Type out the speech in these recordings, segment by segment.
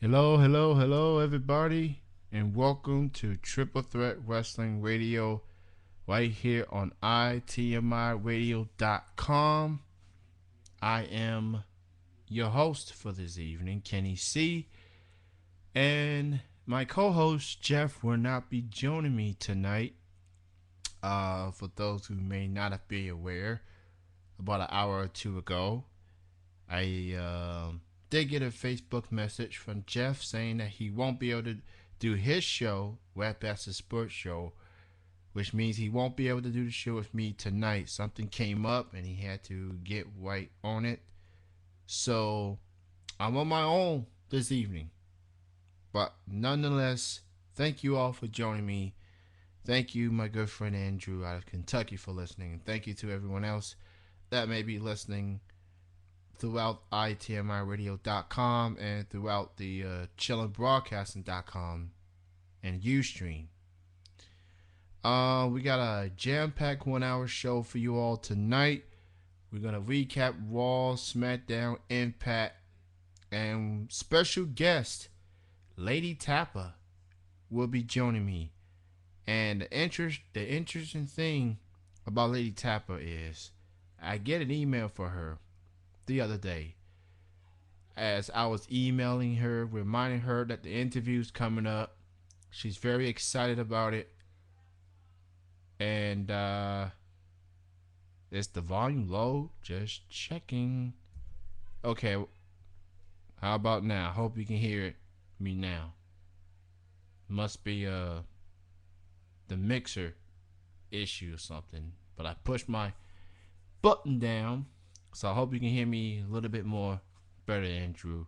Hello, hello, hello, everybody, and welcome to Triple Threat Wrestling Radio right here on itmiradio.com. I am your host for this evening, Kenny C, and my co host Jeff will not be joining me tonight. For those who may not be aware, about an hour or two ago, I did get a Facebook message from Jeff saying that he won't be able to do his show, Webmaster Sports Show, which means he won't be able to do the show with me tonight. Something came up and he had to get right on it. So I'm on my own this evening. But nonetheless, thank you all for joining me. Thank you, my good friend Andrew out of Kentucky, for listening. And thank you to everyone else that may be listening throughout itmiradio.com and throughout the chillinbroadcasting.com and Ustream. We got a jam-packed 1 hour show for you all tonight. We're going to recap Raw, SmackDown, Impact, and special guest Lei'D Tapper will be joining me. And the interesting thing about Lei'D Tapper is I get an email for her the other day as I was emailing her, reminding her that the interview's coming up. She's very excited about it. And is the volume low? Just checking. Okay, how about now? Hope you can hear me now. Must be the mixer issue or something. But I pushed my button down, so I hope you can hear me a little bit more better, Andrew.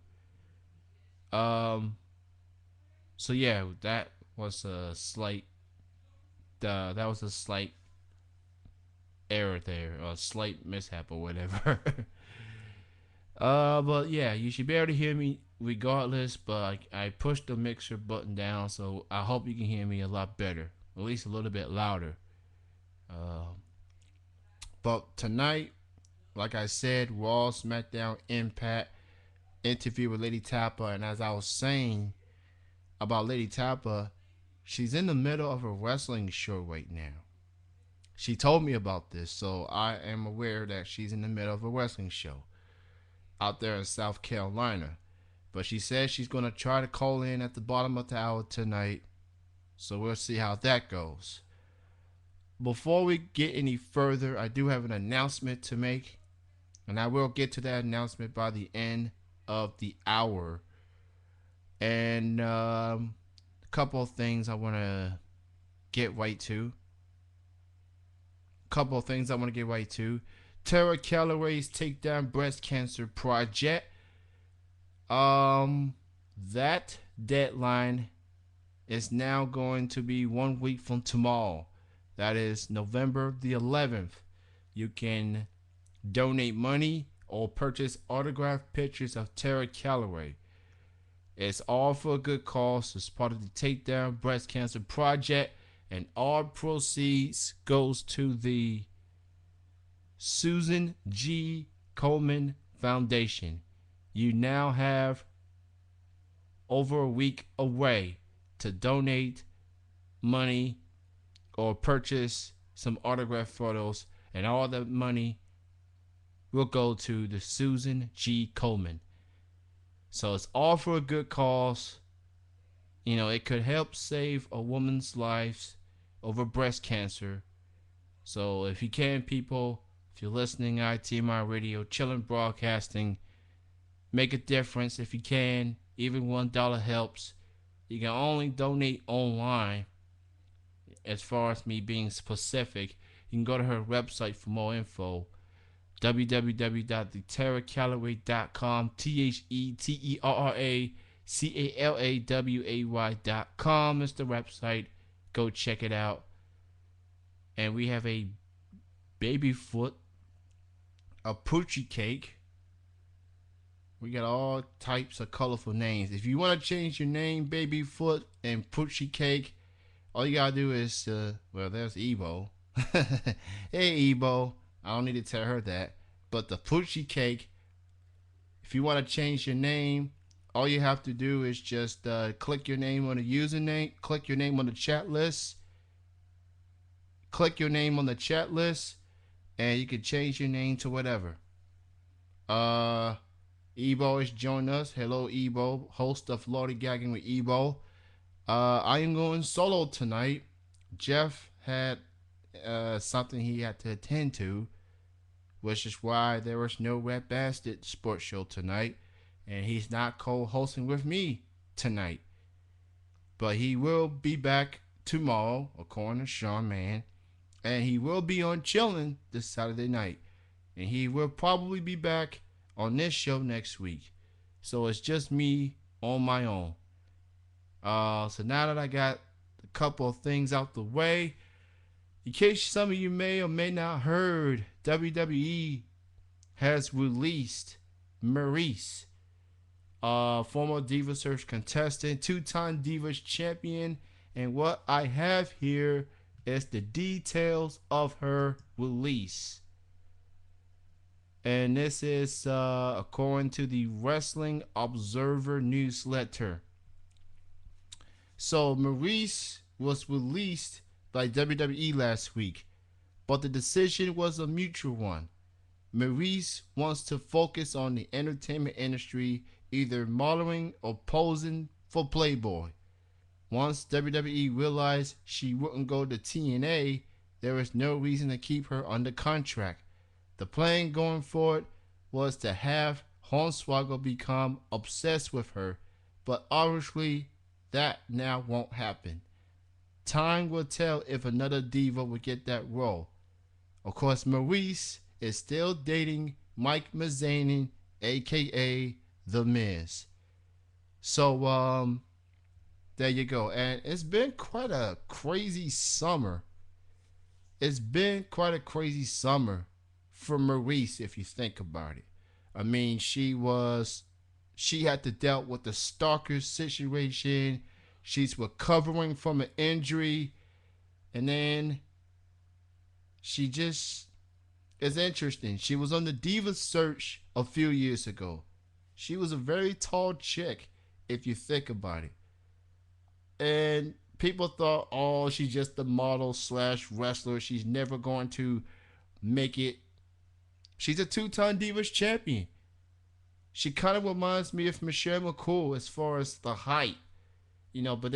So yeah, that was a slight error there, or a slight mishap or whatever. But yeah, you should be able to hear me regardless. But I pushed the mixer button down, so I hope you can hear me a lot better, at least a little bit louder. But tonight, like I said, Raw, SmackDown, Impact, interview with Lei'D Tapper, and as I was saying about Lei'D Tapper, she's in the middle of a wrestling show right now. She told me about this, so I am aware that she's in the middle of a wrestling show out there in South Carolina. But she says she's going to try to call in at the bottom of the hour tonight, so we'll see how that goes. Before we get any further, I do have an announcement to make, and I will get to that announcement by the end of the hour. And a couple of things I want to get right to. Tara Calloway's Takedown Breast Cancer Project. That deadline is now going to be 1 week from tomorrow. That is November the 11th. You can donate money or purchase autographed pictures of Tara Calloway. It's all for a good cause. It's part of the Takedown Breast Cancer Project, and all proceeds goes to the Susan G. Komen Foundation. You now have over a week away to donate money or purchase some autographed photos, and all the money will go to the Susan G. Komen. So it's all for a good cause. You know, it could help save a woman's life over breast cancer. So if you can, people, if you're listening, ITMI Radio, Chillin' Broadcasting, make a difference if you can. Even $1 helps. You can only donate online. As far as me being specific, you can go to her website for more info. www.theterracalloway.com. TheTerracallaway.com is the website. Go check it out. And we have a baby foot, a poochie cake. We got all types of colorful names. If you want to change your name, baby foot and poochie cake, all you gotta do is, there's Ebo. Hey, Ebo. I don't need to tell her that. But the Poochie Cake, if you want to change your name All you have to do is just click your name on the username, click your name on the chat list, click your name on the chat list, and you can change your name to whatever. Uh, Ebo is joining us. Hello, Ebo, host of Lordy Gagging with Ebo. I am going solo tonight. Jeff had something he had to attend to, which is why there was no Red Bastard sports show tonight, and he's not co-hosting with me tonight. But he will be back tomorrow, according to Sean Mann, and he will be on Chillin' this Saturday night, and he will probably be back on this show next week. So it's just me on my own. So now that I got a couple of things out the way, in case some of you may or may not heard, WWE has released Maryse, former Diva Search contestant, two-time Divas champion, and what I have here is the details of her release. And this is according to the Wrestling Observer newsletter. So Maryse was released by WWE last week, but the decision was a mutual one. Maryse wants to focus on the entertainment industry, either modeling or posing for Playboy. Once WWE realized she wouldn't go to TNA, there was no reason to keep her under contract. The plan going forward was to have Hornswoggle become obsessed with her, but obviously that now won't happen. Time will tell if another diva will get that role. Of course, Maryse is still dating Mike Mazzani, aka The Miz. So, there you go. And it's been quite a crazy summer. It's been quite a crazy summer for Maryse, if you think about it. I mean, she had to deal with the stalker situation. She's recovering from an injury. And then she just is interesting. She was on the Diva Search a few years ago. She was a very tall chick, if you think about it. And people thought, oh, she's just a model slash wrestler. She's never going to make it. She's a two-time Divas champion. She kind of reminds me of Michelle McCool as far as the height, but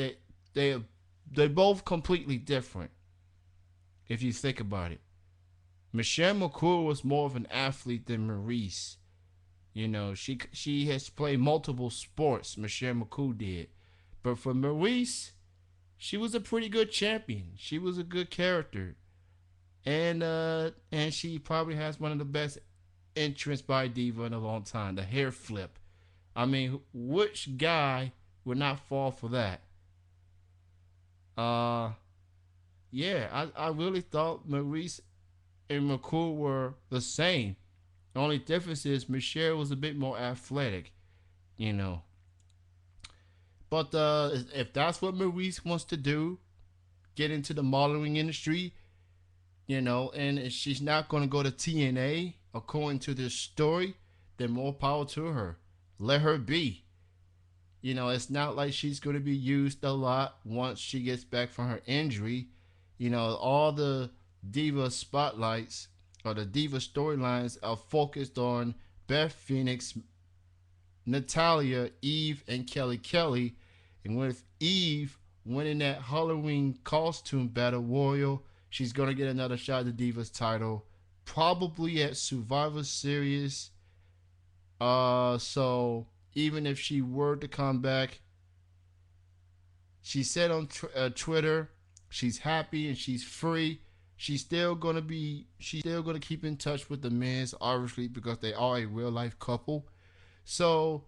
they're both completely different. If you think about it, Michelle McCool was more of an athlete than Maryse. She has played multiple sports. Michelle McCool did, but for Maryse, she was a pretty good champion. She was a good character, and she probably has one of the best entrance by a diva in a long time. The hair flip. I mean, which guy would not fall for that? Yeah, I really thought Maryse and McCool were the same. The only difference is Michelle was a bit more athletic, you know. But if that's what Maryse wants to do, get into the modeling industry, and she's not going to go to TNA, according to this story, then more power to her. Let her be. It's not like she's going to be used a lot once she gets back from her injury. All the diva spotlights or the diva storylines are focused on Beth Phoenix, Natalia, Eve, and Kelly Kelly. And with Eve winning that Halloween costume battle royal, she's going to get another shot at the Divas title, probably at Survivor Series. So even if she were to come back, she said on Twitter she's happy and she's free. She's still gonna keep in touch with the Miz, obviously, because they are a real life couple. So,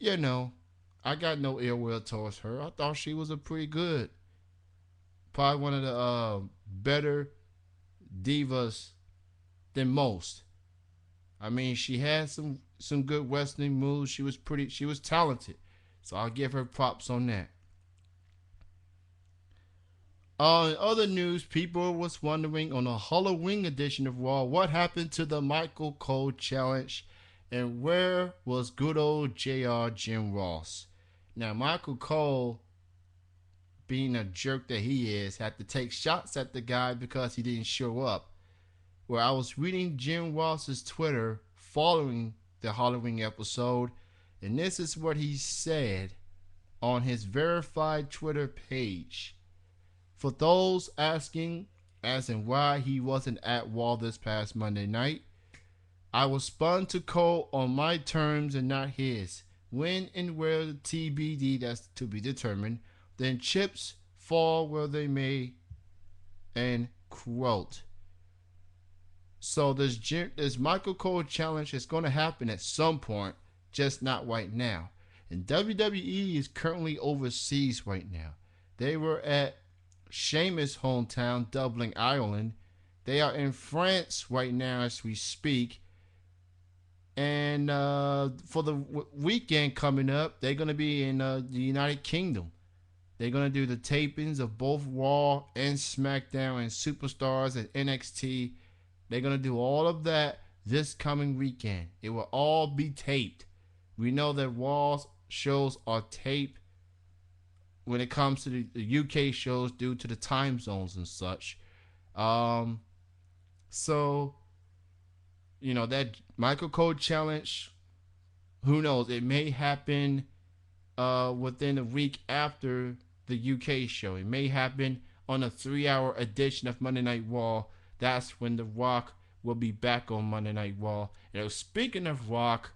I got no ill will towards her. I thought she was a pretty good, probably one of the better divas than most. I mean, she had some good wrestling moves. She was talented. So I'll give her props on that. In other news, people was wondering on a Halloween edition of Raw what happened to the Michael Cole challenge. And where was good old JR Jim Ross? Now, Michael Cole, being a jerk that he is, had to take shots at the guy because he didn't show up. Where I was reading Jim Ross's Twitter following the Halloween episode, and this is what he said on his verified Twitter page. For those asking as in why he wasn't at Raw this past Monday night, I was spun to Cole on my terms and not his. When and where the TBD, that's to be determined, then chips fall where they may, and quote. So this Michael Cole challenge is going to happen at some point, just not right now. And WWE is currently overseas right now. They were at Sheamus' hometown, Dublin, Ireland. They are in France right now as we speak. And for the weekend coming up, they're going to be in the United Kingdom. They're going to do the tapings of both Raw and SmackDown and Superstars and NXT. They're going to do all of that this coming weekend. It will all be taped. We know that Raw shows are taped when it comes to the UK shows due to the time zones and such. So, you know, that Michael Cole challenge, who knows? It may happen within a week after the UK show. It may happen on a 3-hour edition of Monday Night Raw. That's when The Rock will be back on Monday Night Raw. And speaking of Rock,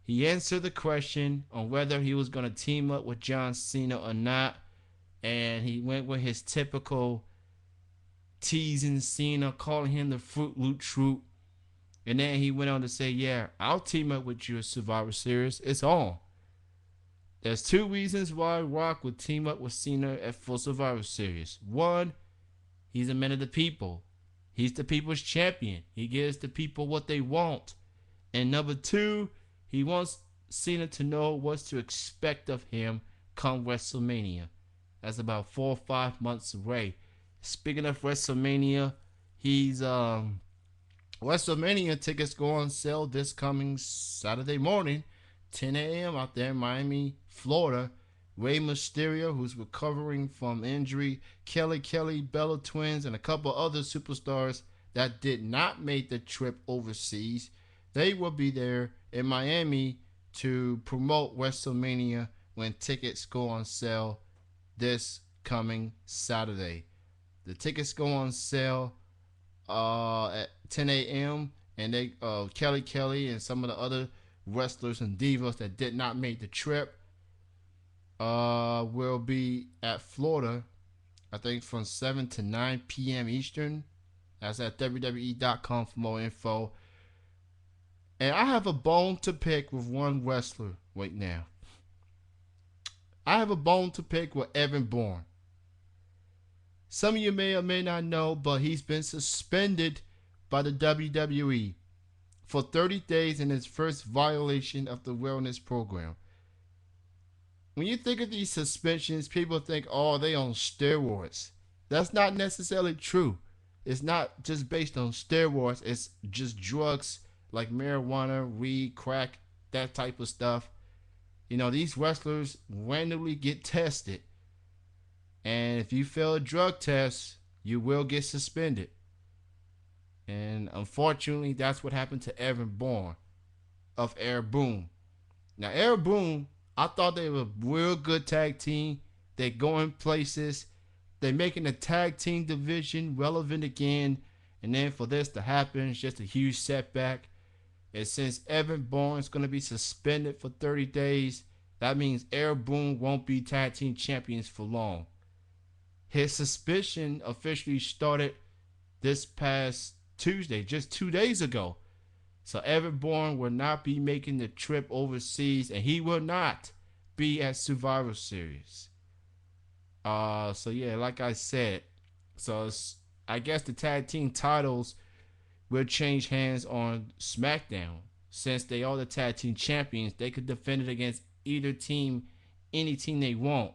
he answered the question on whether he was going to team up with John Cena or not. And he went with his typical teasing Cena, calling him the Fruit Loop Troop. And then he went on to say, yeah, I'll team up with you at Survivor Series. It's on. There's 2 reasons why Rock would team up with Cena for Survivor Series. 1, he's a man of the people. He's the people's champion. He gives the people what they want. And number 2, he wants Cena to know what to expect of him come WrestleMania. That's about 4 or 5 months away. Speaking of WrestleMania, WrestleMania tickets go on sale this coming Saturday morning, 10 a.m. out there in Miami, Florida. Rey Mysterio, who's recovering from injury, Kelly, Bella Twins, and a couple other superstars that did not make the trip overseas. They will be there in Miami to promote WrestleMania when tickets go on sale this coming Saturday. The tickets go on sale at 10 a.m. and they Kelly and some of the other wrestlers and divas that did not make the trip will be at Florida, I think from 7 to 9 p.m. Eastern. That's at WWE.com for more info. And I have a bone to pick with one wrestler right now. I have a bone to pick with Evan Bourne. Some of you may or may not know, but he's been suspended by the WWE for 30 days in his first violation of the wellness program. When you think of these suspensions, people think, oh, they on steroids. That's not necessarily true. It's not just based on steroids. It's just drugs like marijuana, weed, crack, that type of stuff. You know, these wrestlers randomly get tested. And if you fail a drug test, you will get suspended. And unfortunately, that's what happened to Evan Bourne of Air Boom. Now, Air Boom, I thought they were a real good tag team. They're going places. They're making the tag team division relevant again. And then for this to happen, it's just a huge setback. And since Evan Bourne is going to be suspended for 30 days, that means Air Boom won't be tag team champions for long. His suspension officially started this past Tuesday, just 2 days ago. So Evan Bourne will not be making the trip overseas, and he will not be at Survivor Series. So yeah, like I said, I guess the tag team titles will change hands on SmackDown. Since they are the tag team champions, they could defend it against either team, any team they want.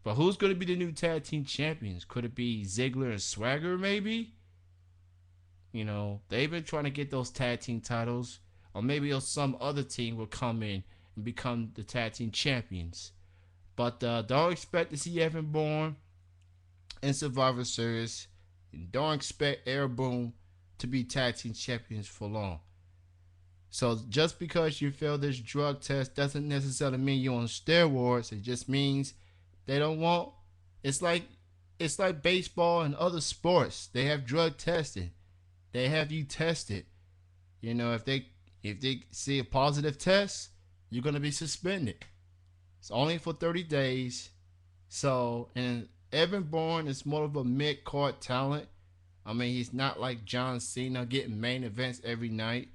But who's going to be the new tag team champions? Could it be Ziggler and Swagger maybe? You know, they've been trying to get those tag team titles. or maybe some other team will come in and become the tag team champions. But don't expect to see Evan Bourne in Survivor Series. And don't expect Air Boom to be tag team champions for long. So just because you failed this drug test doesn't necessarily mean you're on steroids. It just means they don't want. It's like it's like baseball and other sports. They have drug testing. They have you tested. If they see a positive test, you're gonna be suspended. It's only for 30 days. So, and Evan Bourne is more of a mid-card talent. I mean, he's not like John Cena getting main events every night.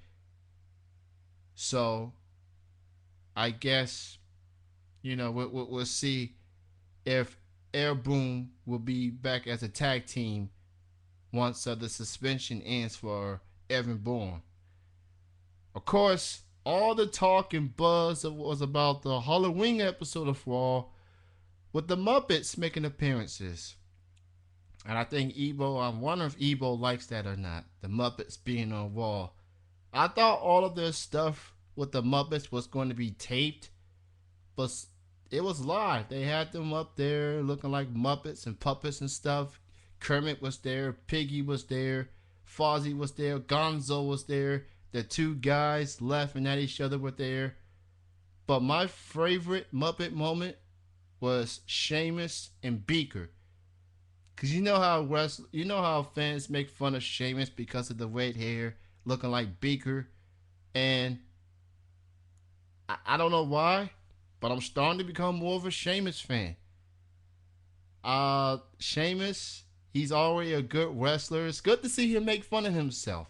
So, I guess, we'll see if Air Boom will be back as a tag team once the suspension ends for Evan Bourne. Of course, all the talk and buzz was about the Halloween episode of Raw with the Muppets making appearances. And I think I'm wondering if Ebo likes that or not. The Muppets being on Raw. I thought all of this stuff with the Muppets was going to be taped, but it was live. They had them up there looking like Muppets and puppets and stuff. Kermit was there, Piggy was there, Fozzie was there, Gonzo was there. The two guys laughing at each other were there. But my favorite Muppet moment was Sheamus and Beaker. Cause you know how fans make fun of Sheamus because of the red hair, looking like Beaker, and I don't know why, but I'm starting to become more of a Sheamus fan. Sheamus, he's already a good wrestler. It's good to see him make fun of himself.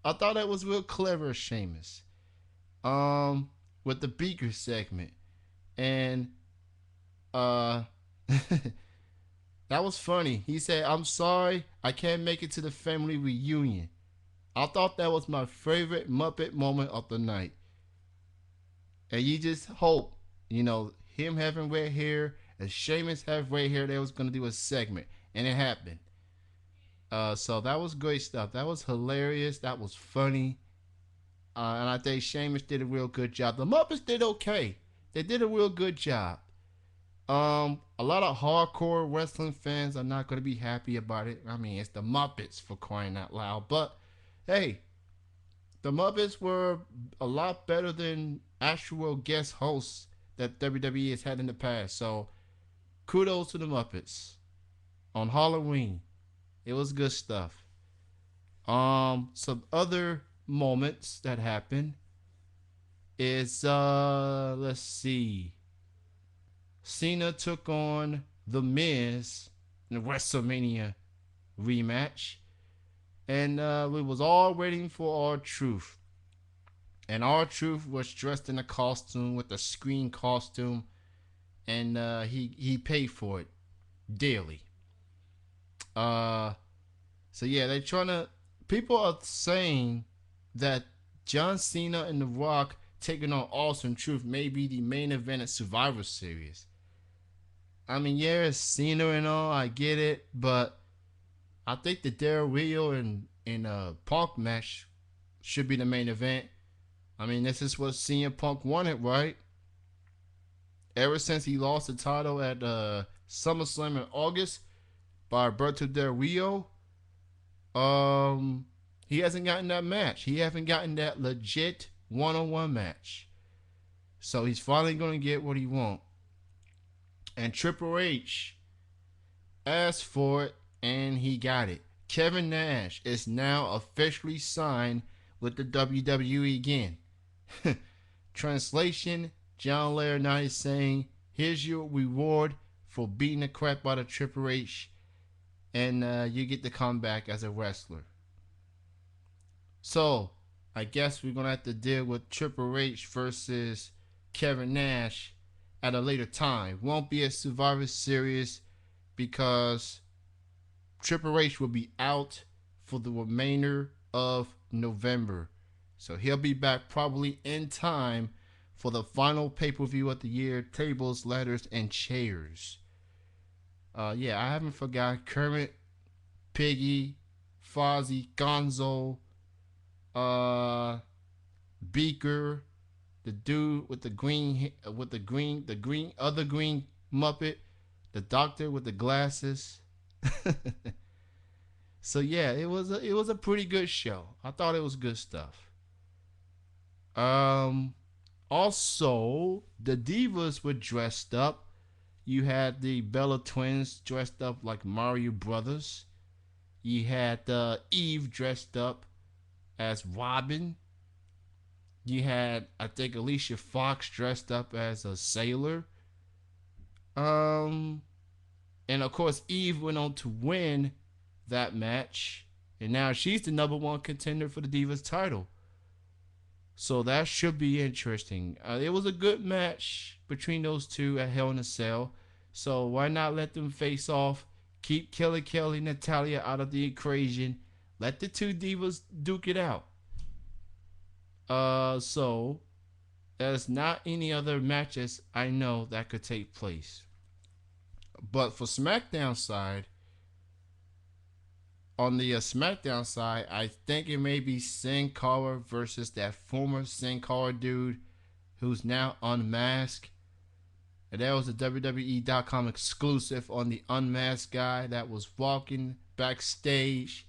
I thought that was real clever, Sheamus. With the Beaker segment, and that was funny. He said, "I'm sorry, I can't make it to the family reunion." I thought that was my favorite Muppet moment of the night. And you just hope, him having red hair and Sheamus have red hair, they was going to do a segment. And it happened. So that was great stuff. That was hilarious. That was funny. And I think Sheamus did a real good job. The Muppets did okay. They did a real good job. A lot of hardcore wrestling fans are not going to be happy about it. I mean, it's the Muppets, for crying out loud. But, hey, the Muppets were a lot better than actual guest hosts that WWE has had in the past. So, kudos to the Muppets on Halloween. It was good stuff. Some other moments that happened is let's see. Cena took on The Miz in the WrestleMania rematch. And we was all waiting for R-Truth. And R-Truth was dressed in a costume with a screen costume. And he paid for it dearly. So yeah, they trying to. People are saying that John Cena and The Rock taking on Awesome Truth may be the main event at Survivor Series. I mean, yeah, it's Cena and all, I get it, but I think the Del Rio and Punk match should be the main event. I mean, this is what CM Punk wanted, right? Ever since he lost the title at SummerSlam in August by Alberto Del Rio, he hasn't gotten that match. He hasn't gotten that legit one-on-one match. So he's finally going to get what he wants. And Triple H asked for it, and he got it. Kevin Nash is now officially signed with the WWE again. Translation, John Laurinaitis is saying, here's your reward for beating the crap out of Triple H, and you get to come back as a wrestler. So, I guess we're going to have to deal with Triple H versus Kevin Nash at a later time. Won't be a Survivor Series because Triple H will be out for the remainder of November. So he'll be back probably in time for the final pay-per-view of the year, Tables, Ladders, and Chairs. Yeah, I haven't forgotten Kermit, Piggy, Fozzie, Gonzo, Beaker, the dude with the green, other green Muppet, the doctor with the glasses. So yeah, it was a pretty good show. I thought it was good stuff. Um, Also the divas were dressed up. You had the Bella twins dressed up like Mario Brothers. You had Eve dressed up as Robin. You had, I think, Alicia Fox dressed up as a sailor. Um, and of course, Eve went on to win that match, and now she's the number one contender for the Divas title. So that should be interesting. It was a good match between those two at Hell in a Cell. So why not let them face off? Keep Kelly, Natalia out of the equation. Let the two divas duke it out. So there's not any other matches I know that could take place. But for SmackDown side, on the SmackDown side, I think it may be Sin Cara versus that former Sin Cara dude who's now unmasked. And that was a WWE.com exclusive on the unmasked guy that was walking backstage,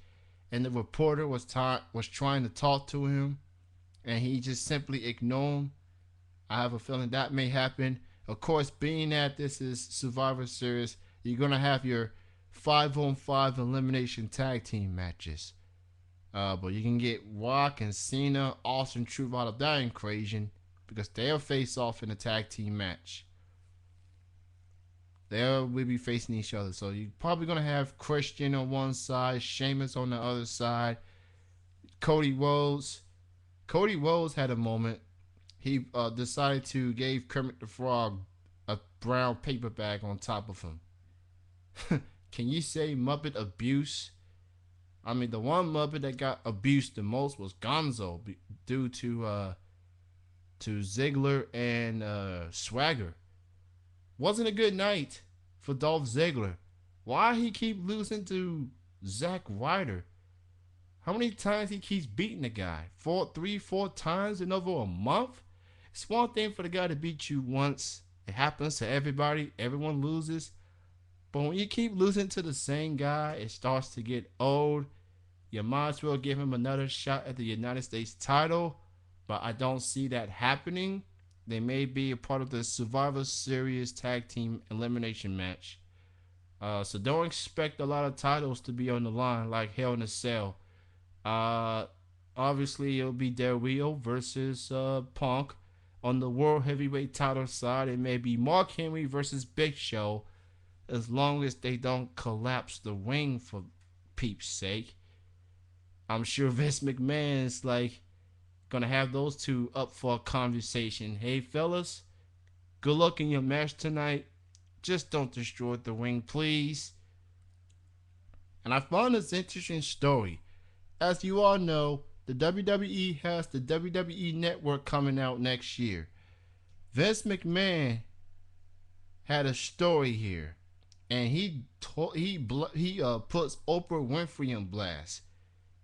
and the reporter was trying to talk to him, and he just simply ignored him. I have a feeling that may happen. Of course, being that this is Survivor Series, you're gonna have your 5-on-5 elimination tag team matches. But you can get Rock and Cena, Austin Truth out of that equation because they'll face off in a tag team match. They'll be facing each other. So you're probably going to have Christian on one side, Sheamus on the other side, Cody Rhodes. Cody Rhodes had a moment. He decided to give Kermit the Frog a brown paper bag on top of him. Can you say Muppet abuse? I mean, the one Muppet that got abused the most was Gonzo due to Ziggler and Swagger. Wasn't a good night for Dolph Ziggler. Why he keep losing to Zack Ryder? How many times he keeps beating the guy? 4 times in over a month? It's one thing for the guy to beat you once. It happens to everybody. Everyone loses. But when you keep losing to the same guy, it starts to get old. You might as well give him another shot at the United States title. But I don't see that happening. They may be a part of the Survivor Series tag team elimination match. So don't expect a lot of titles to be on the line like Hell in a Cell. Obviously, it'll be Del Rio versus Punk. On the World Heavyweight title side, it may be Mark Henry versus Big Show, as long as they don't collapse the ring for peeps' sake. I'm sure Vince McMahon's like gonna have those two up for a conversation. Hey fellas, good luck in your match tonight. Just don't destroy the ring, please. And I found this interesting story. As you all know, the WWE has the WWE Network coming out next year. Vince McMahon had a story here, and he puts Oprah Winfrey on blast.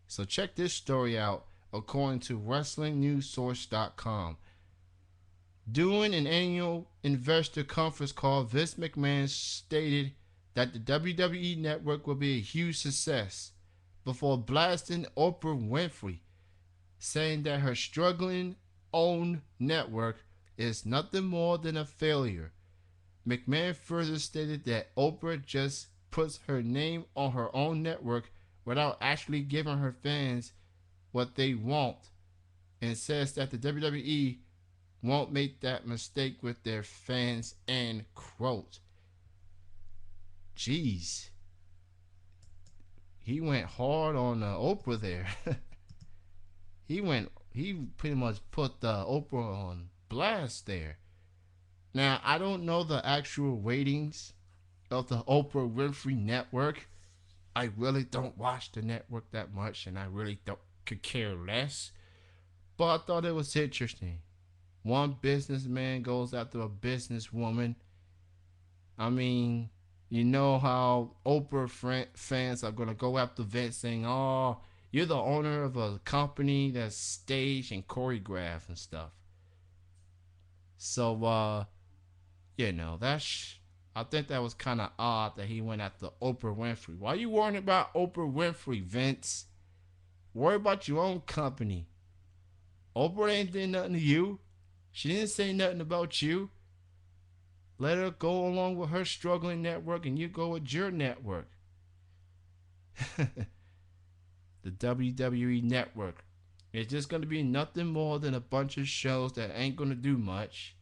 So check this story out, according to WrestlingNewsSource.com. During an annual investor conference call, Vince McMahon stated that the WWE Network will be a huge success before blasting Oprah Winfrey, saying that her struggling own network is nothing more than a failure. McMahon further stated that Oprah just puts her name on her own network without actually giving her fans what they want, and says that the WWE won't make that mistake with their fans, end quote. Jeez. He went hard on Oprah there. He pretty much put Oprah on blast there. Now, I don't know the actual ratings of the Oprah Winfrey Network. I really don't watch the network that much, and I really could care less. But I thought it was interesting. One businessman goes after a businesswoman. I mean, you know how Oprah fans are going to go after Vince saying, oh, You're the owner of a company that's staged and choreographed and stuff. So, I think that was kind of odd that he went after Oprah Winfrey. Why you worrying about Oprah Winfrey, Vince? Worry about your own company. Oprah ain't did nothing to you. She didn't say nothing about you. Let her go along with her struggling network and you go with your network. The WWE network. It's just going to be nothing more than a bunch of shows that ain't going to do much.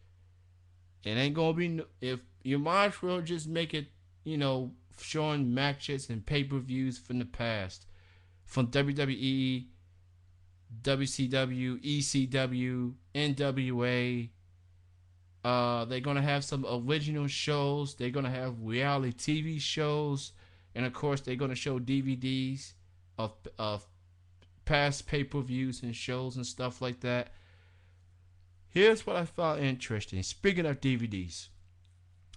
It ain't going to be, if you might as well just make it, showing matches and pay-per-views from the past. From WWE, WCW, ECW, NWA. They're going to have some original shows. They're going to have reality TV shows. And of course, they're going to show DVDs of past pay-per-views and shows and stuff like that. Here's what I found interesting. Speaking of DVDs,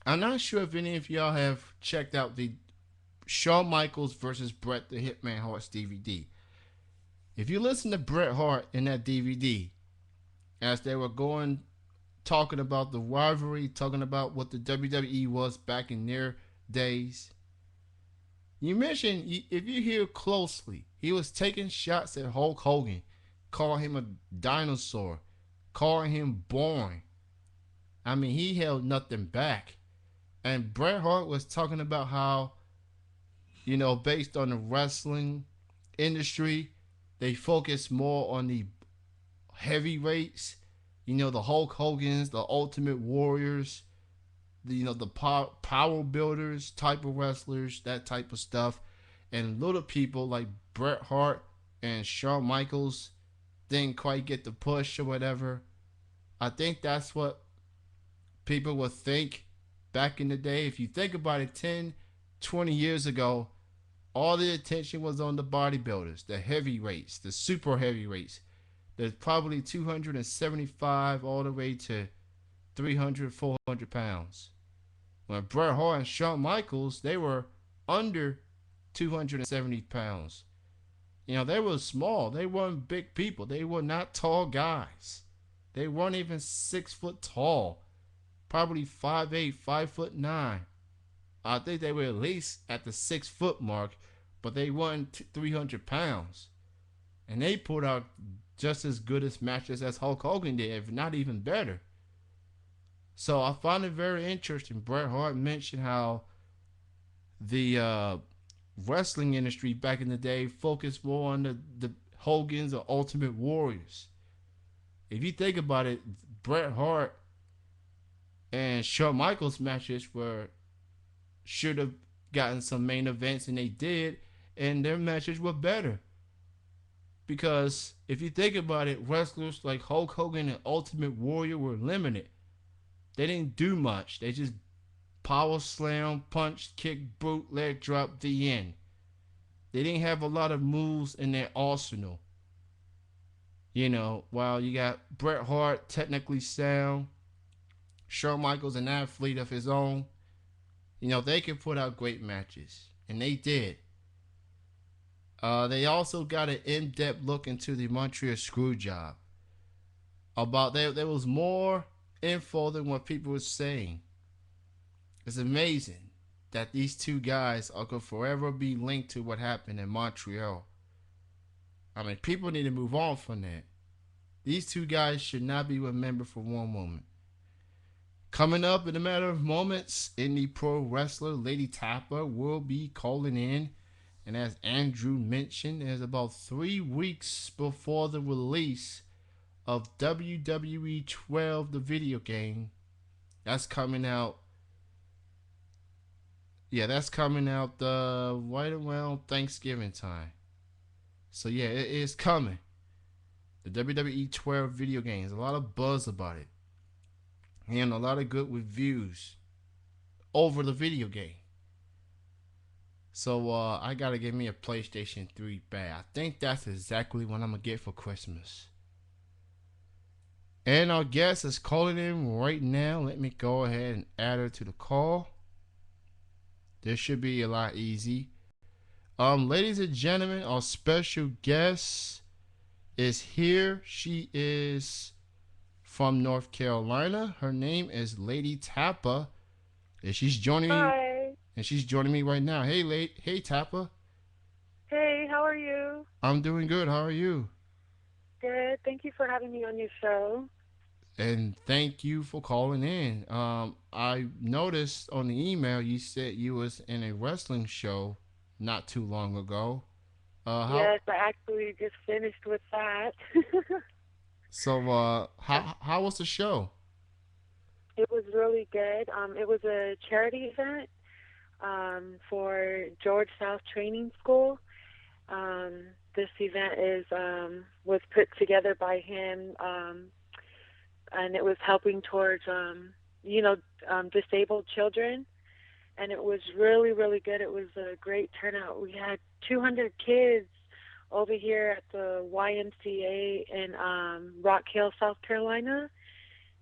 I'm not sure if any of y'all have checked out the Shawn Michaels versus Bret the Hitman Hart's DVD. If you listen to Bret Hart in that DVD, as they were talking about the rivalry, talking about what the WWE was back in their days, you mentioned, if you hear closely, he was taking shots at Hulk Hogan, calling him a dinosaur, calling him boring. I mean, he held nothing back. And Bret Hart was talking about how, based on the wrestling industry, they focus more on the heavyweights, the Hulk Hogan's, the Ultimate Warriors, the power builders type of wrestlers, that type of stuff. And little people like Bret Hart and Shawn Michaels didn't quite get the push or whatever. I think that's what people would think back in the day. If you think about it, 10, 20 years ago, all the attention was on the bodybuilders, the heavyweights, the super heavyweights. There's probably 275 all the way to 300, 400 pounds. When Bret Hart and Shawn Michaels, they were under 270 pounds. They were small. They weren't big people. They were not tall guys. They weren't even 6 foot tall. Probably 5'8", 5'9". I think they were at least at the 6 foot mark, but they weren't 300 pounds. And they put out just as good as matches as Hulk Hogan did, if not even better. So I found it very interesting. Bret Hart mentioned how the wrestling industry back in the day focused more on the Hogan's or Ultimate Warriors. If you think about it, Bret Hart and Shawn Michaels matches should have gotten some main events, and they did, and their matches were better. Because if you think about it, wrestlers like Hulk Hogan and Ultimate Warrior were limited. They didn't do much. They just power slam, punch, kick, boot, leg drop, the end. They didn't have a lot of moves in their arsenal. While you got Bret Hart, technically sound, Shawn Michaels, an athlete of his own, they could put out great matches. And they did. They also got an in-depth look into the Montreal Screwjob. There was more info than what people were saying. It's amazing that these two guys are going to forever be linked to what happened in Montreal. I mean, people need to move on from that. These two guys should not be remembered for one moment. Coming up in a matter of moments, indie pro wrestler Lady Tapper will be calling in. And as Andrew mentioned, there's about 3 weeks before the release of WWE 12, the video game. That's coming out. Yeah, that's coming out right around Thanksgiving time. So yeah, it is coming. The WWE 12 video game. There's a lot of buzz about it. And a lot of good reviews over the video game. So I gotta get me a PlayStation 3 bag. I think that's exactly what I'm gonna get for Christmas. And our guest is calling in right now. Let me go ahead and add her to the call. This should be a lot easy. Ladies and gentlemen, our special guest is here. She is from North Carolina. Her name is Lady Tappa, and Hi. she's joining me right now. Hey Tappa. Hey, how are you? I'm doing good. How are you? Good. Thank you for having me on your show. And thank you for calling in. I noticed on the email you said you was in a wrestling show not too long ago. How Yes, I actually just finished with that. how was the show? It was really good. It was a charity event for George South Training School. This event is was put together by him, and it was helping towards you know disabled children. And it was really, really good. It was a great turnout. We had 200 kids over here at the YMCA in Rock Hill, South Carolina,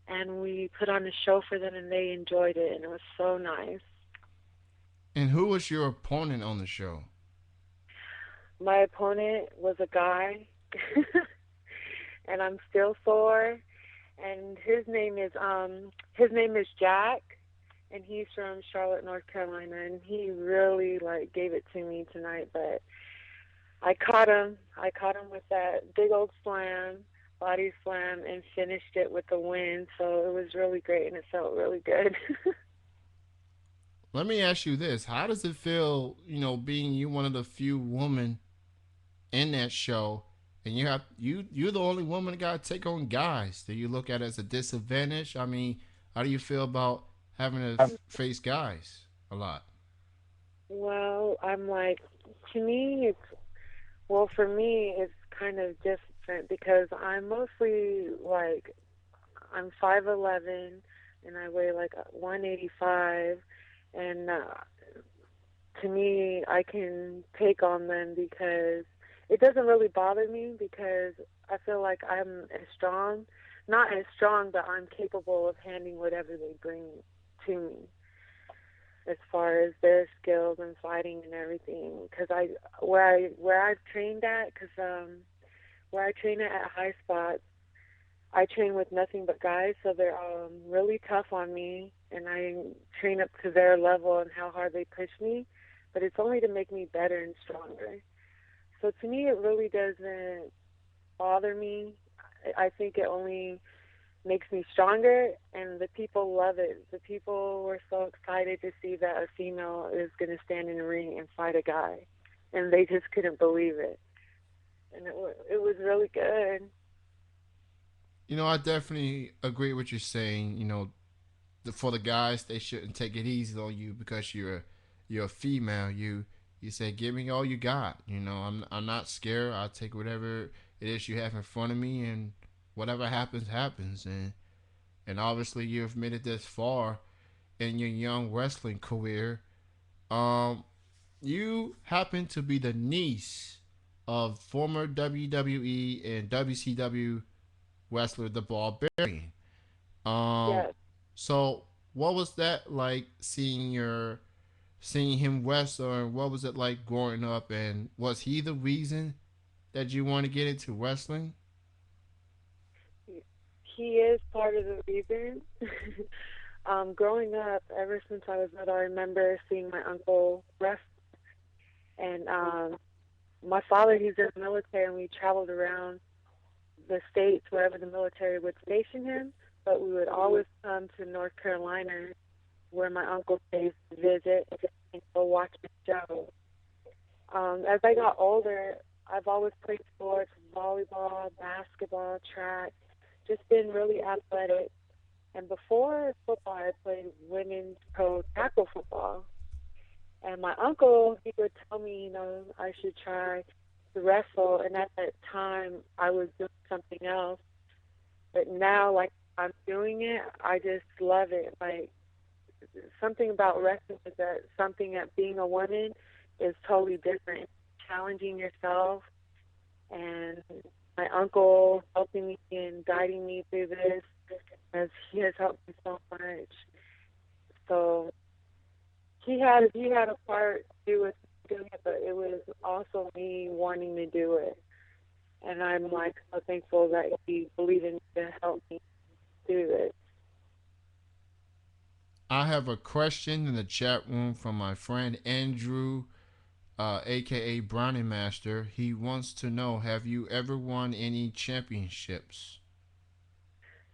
and we put on a show for them, and they enjoyed it, and it was so nice. And who was your opponent on the show? My opponent was a guy, and I'm still sore. And his name is Jack, and he's from Charlotte, North Carolina, and he really like gave it to me tonight. But I caught him. I caught him with that big old slam, body slam, and finished it with the win. So it was really great, and it felt really good. Let me ask you this: how does it feel, being you one of the few women in that show, and you're the only woman that got to take on guys? Do you look at it as a disadvantage? I mean, how do you feel about having to face guys a lot? Well, I'm like, to me, well, for me, it's kind of different because I'm mostly like, I'm 5'11", and I weigh like 185, and to me, I can take on them because it doesn't really bother me because I feel like I'm as strong, not as strong, but I'm capable of handling whatever they bring to me as far as their skills and fighting and everything. Because where I've trained at, because where I train at High Spot, I train with nothing but guys, so they're really tough on me, and I train up to their level and how hard they push me. But it's only to make me better and stronger. So to me, it really doesn't bother me. I think it only makes me stronger, and the people love it. The people were so excited to see that a female is going to stand in the ring and fight a guy, and they just couldn't believe it. And it was really good. I definitely agree with you saying. For the guys, they shouldn't take it easy on you because you're a female. You say, give me all you got. I'm not scared. I'll take whatever it is you have in front of me, and whatever happens, happens. And obviously you've made it this far in your young wrestling career. Um, you happen to be the niece of former WWE and WCW wrestler The Barbarian. Um, Yes. so what was that like seeing him wrestle, and what was it like growing up, and was he the reason that you want to get into wrestling? He is part of the reason. Growing up, ever since I was little, I remember seeing my uncle wrestle, and my father, he's in the military, and we traveled around the states wherever the military would station him. But we would always come to North Carolina, where my uncle stays, to visit and go watch the show. As I got older, I've always played sports: volleyball, basketball, track, just been really athletic. And before football, I played women's pro tackle football. And my uncle, he would tell me, I should try to wrestle. And at that time, I was doing something else. But now, like, I'm doing it, I just love it. Like, something about wrestling is that something that being a woman is totally different. Challenging yourself, and my uncle helping me and guiding me through this, as he has helped me so much. So he had a part to do with doing it, but it was also me wanting to do it. And I'm like so thankful that he believed in me to help me do it. I have a question in the chat room from my friend Andrew, aka Brownie Master. He wants to know: have you ever won any championships?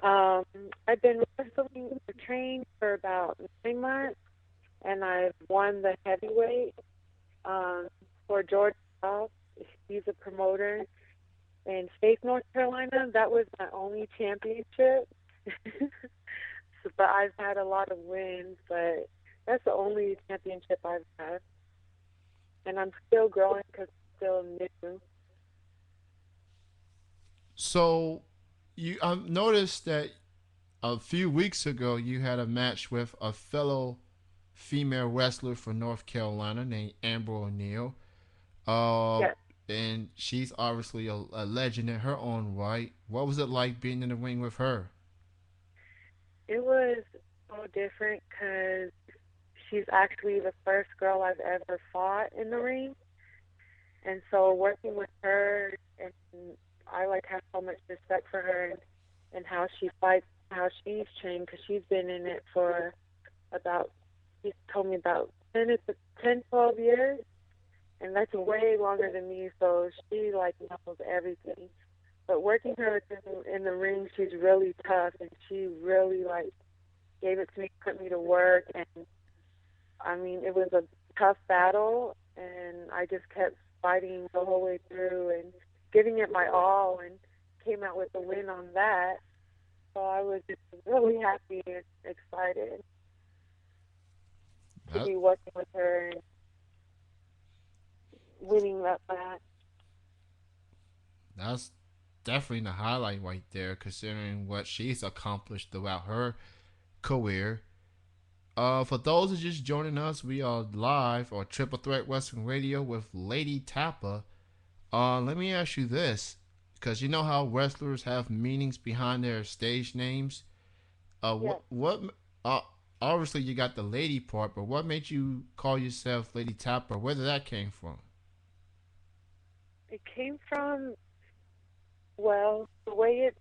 Um, I've been wrestling for train for about 9 months, and I've won the heavyweight for George South. He's a promoter in Faith, North Carolina. That was my only championship. But I've had a lot of wins, but that's the only championship I've had. And I'm still growing because I'm still new. So, you noticed that a few weeks ago you had a match with a fellow female wrestler from North Carolina named Amber O'Neal. Uh, Yes, and she's obviously a legend in her own right. What was it like being in the ring with her? it was so different because she's actually the first girl I've ever fought in the ring. And so working with her, and I like have so much respect for her and how she fights, how she's trained, because she's been in it for about, she's told me about 12 years, and that's way longer than me. So she like knows everything. But working her in the ring, she's really tough, and she really like gave it to me, put me to work, and I mean it was a tough battle, and I just kept fighting the whole way through and giving it my all, and came out with a win on that. So I was just really happy and excited to That, be working with her and winning that match. that's definitely the highlight right there, considering what she's accomplished throughout her career. For those who are just joining us, we are live on Triple Threat Wrestling Radio with Lady Tapper. Let me ask you this, because you know how wrestlers have meanings behind their stage names. Yes, What? Uh, Obviously you got the lady part, but what made you call yourself Lady Tapper? Where did that came from? it came from, well, the way it's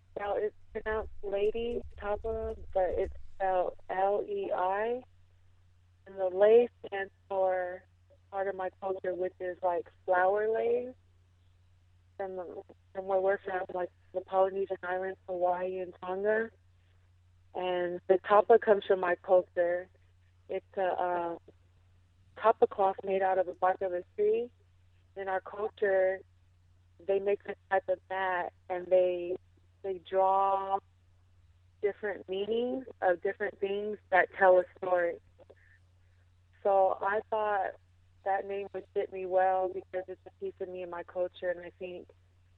pronounced Lady Tapa, but it's spelled Lei, and the lei stands for part of my culture, which is like flower leis from from where we're from, like the Polynesian islands, Hawaii and Tonga. And the tapa comes from my culture. It's a tapa cloth made out of the bark of a tree. In our culture, they make this type of mat, and they draw different meanings of different things that tell a story. So I thought that name would fit me well because it's a piece of me and my culture, and I think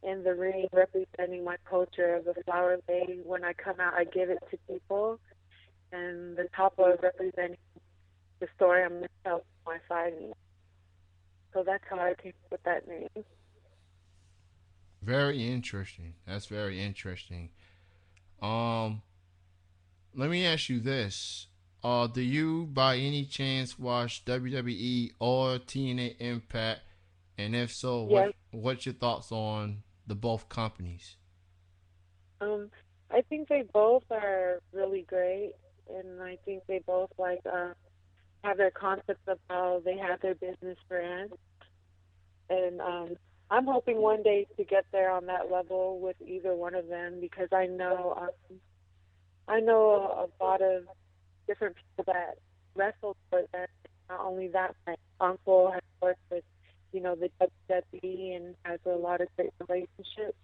in the ring representing my culture of the flower lady, when I come out, I give it to people, and the top of representing the story I'm going to tell my fighting. So that's how I came up with that name. Very interesting. That's very interesting. Um, Let me ask you this. Do you by any chance watch WWE or TNA Impact? And if so, Yes, what's your thoughts on the both companies? um, I think they both are really great, and I think they both like have their concepts of how they have their business brand. And I'm hoping one day to get there on that level with either one of them because I know a lot of different people that wrestle for them. Not only that, my uncle has worked with, the WWE and has a lot of great relationships.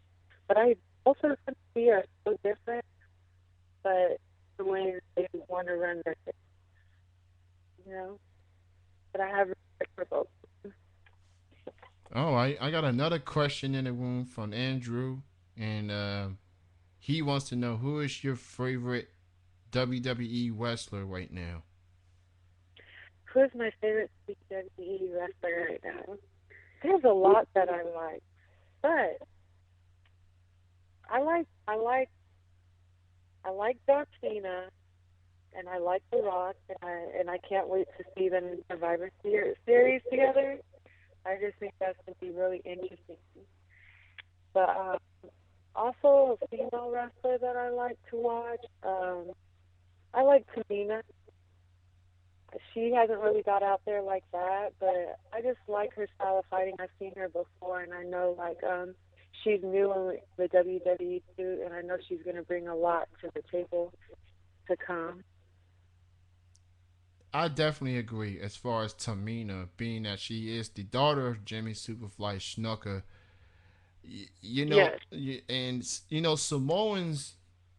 But I also think we are so different, but the way they want to run their thing, you know. But I have respect for both. Oh, I got another question in the room from Andrew, and he wants to know who is your favorite WWE wrestler right now. Who's my favorite WWE wrestler right now? There's a lot that I like, but I like John Cena, and I like The Rock, and I can't wait to see them in Survivor Series together. I just think that's going to be really interesting. But also a female wrestler that I like to watch. I like Tamina. She hasn't really got out there like that, but I just like her style of fighting. I've seen her before, and I know she's new in the WWE too, and I know she's going to bring a lot to the table to come. I definitely agree as far as Tamina, being that she is the daughter of Jimmy Superfly Snuka. Yes. And Samoans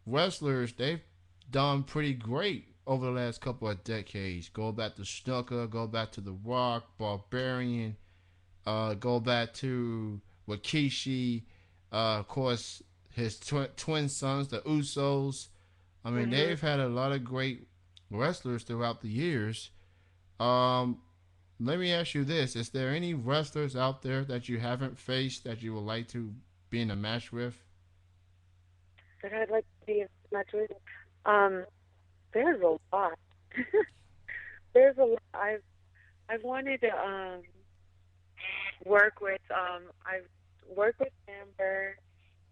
wrestlers, they've done pretty great over the last couple of decades. Go back to Snuka, go back to The Rock, Barbarian, go back to Rikishi, of course, his twin sons, the Usos. I mean, Mhm. they've had a lot of great wrestlers throughout the years. Um, Let me ask you this: is there any wrestlers out there that you haven't faced that you would like to be in a match with? That I'd like to be in touch with. Um, there's a lot. There's a lot. I've wanted to work with I've worked with Amber,